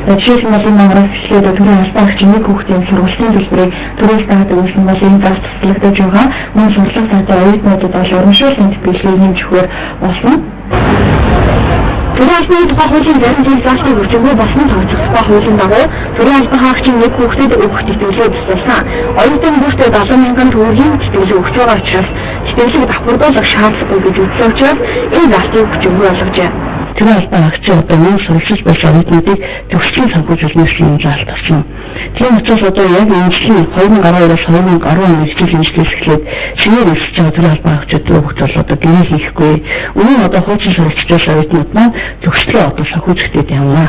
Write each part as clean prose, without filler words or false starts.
Жишээ нь мангаас эхлээд түрүү хастаагч нэг хүүхдийн сургуулийн төлбөрийг түрээс таадаг гэсэн бол энэ зас туслагдаж байгаа. Мөн сурлах цаатай оюутнуудад бол урамшуулсан тэтгэлгийг нэмж өгөхөөр болсон. Түрээс нэг тухай хуулийн зарим зүйл заалтыг өрчөнгөө болсон тооцохгүй хуулийн дагуу түрээ албан хаагчийн нэг хүүхдэд өгөх тэтгэлгээ бэлдсэн. Оюутан бүртээ 70,000 төгрөгийн тэтгэлэг өгч байгаа учраас тэтгэлэг давхардуулах шаардлагагүй гэж үзсэн учраас энэ заалтыг өрчөнгөө болгожээ. Түрээ албан хаагчийн одоо мөн суралцж болох оюутнуудыг төгсгөл санхүүжүүлэх нэршлийн заалт авсан. Тийм учраас одоо яг энэ жилийн 2012-оос 2010 оны жилийн эхлээд шинээр өсөж байгаа түрээ албан хаагчид өгч бол одоо гэрээ хийхгүй. Өмнө нь одоо хуучин суралцж байгаа оюутнууд маань төгсгөлөө одоо санхүүжүүлээд явна.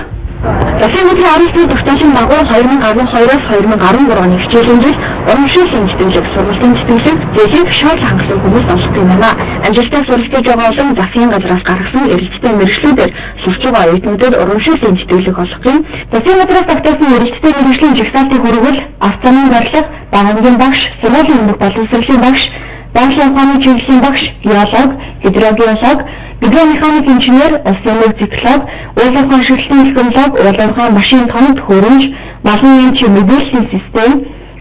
Засгийн газрын оролцооны тогтоолын дагуу 2012-оос 2013 оны хичээлийн жил урамшуулсан тэтгэлэг, сургалтын тэтгэлэг, зээлийг шууд хангасан хүмүүс олох юм байна. Амжилттай суралцж байгаа олон засгийн газраас гаргасан эрэлттэй мэргэжлүүдээр сурч байгаа оюутнуудад урамшуулсан тэтгэлэг олох юм. Засгийн газраас тогтоосон эрэлттэй мэргэжлийн жагсаалтын хүргэл, авцааны барилга, багамгийн багш, сургуулийн өмнөх боловсролын багш, байгалийн ухааны чиглэлийн багш, геолог, гидрогеолог, гидромеханик инженер, улсын нөөц цэцлэг, уулын ухаан шилжлийн технолог, уулын ухаан машин томд хөрөмж, малын эмч мэдээллийн систем,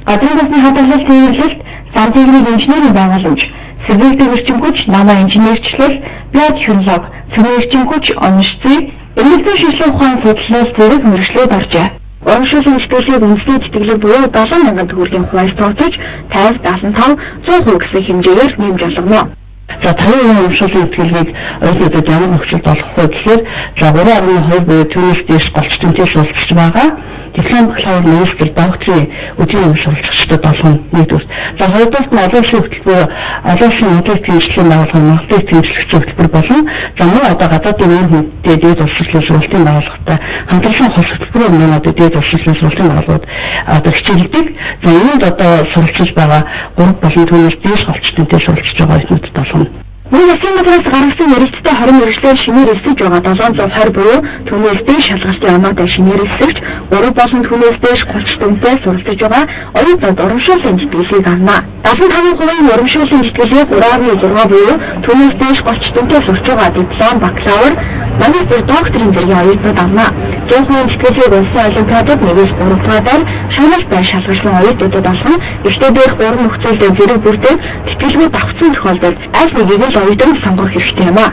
газрын засны хадгалалт тээвэрлэлт, сан техник инженерийн байгууламж, сэргэлт эрчим хүч, намаа инженерчлэл, биотехнолог, цэвэр эрчим хүч, онц зүй, энерги шилжлийн ухаан судлалаас зэрэг мэргэжлүүд оржээ. Урамшуулсан тэтгэлгийг үндэсний тэтгэлэг буюу 7,000 төгрөгийн хувьд тооцож 50-75% 100% гэсэн хэмжээгээр нэмж олгоно. За 50% урамшуулсан тэтгэлгийг оюутнуудад ямар нөхцөлд олох вэ гэхээр за 3.2 буюу түүнээс дээш голч тэмцээл суралцж байгаа. Диплом бакалавр магистр докторийн өдрийн суралцагчдад болгоно нэгдүгээр. За хоёрдугаар нь олон улсын хөтөлбөр, олон улсын модель тэмцээлийн байгууллага, модель тэмцэлэгч хөтөлбөр болон за мөн одоо гадаадын үйл хөдлөлтөд дээд улсын сургалтын байгууллагатай хамтарсан хол хөтөлбөрөөр мөн одоо дээд улсын сургалтын байгууллагууд одоо хичээлдэг. За үүнд одоо суралцж байгаа 3 болон түүнээс дээш голч тэмцээл суралцж байгаа оюутнуудад болгоно. Мөн засгийн газраас гаргасан эрэлттэй 20 мэргэжлээр шинээр элсэж байгаа 720 буюу түүнээс дээш шалгалтын оноотой шинээр элсэгч 3 болон түүнээс дээш 30 дүнтэй суралцж байгаа оюутнууд урамшуулсан тэтгэлгийг авна. 75% урамшуулсан тэтгэлгийг 3.6 буюу түүнээс дээш 30 дүнтэй сурч байгаа диплом, бакалавр, магистр, докторийн зэргийн оюутнууд авна. 100% тэтгэлгийг улсын олимпиадад 1-3 дугаараар шалгалт бай шалгалсан оюутнуудад олгон ихтэй дээрх 3 нөхцөлд зэрэг бүрдээ тэтгэлгүй давхцсан тохиолдолд аль нэгийг л оюутан сонгох хэрэгтэй юм а.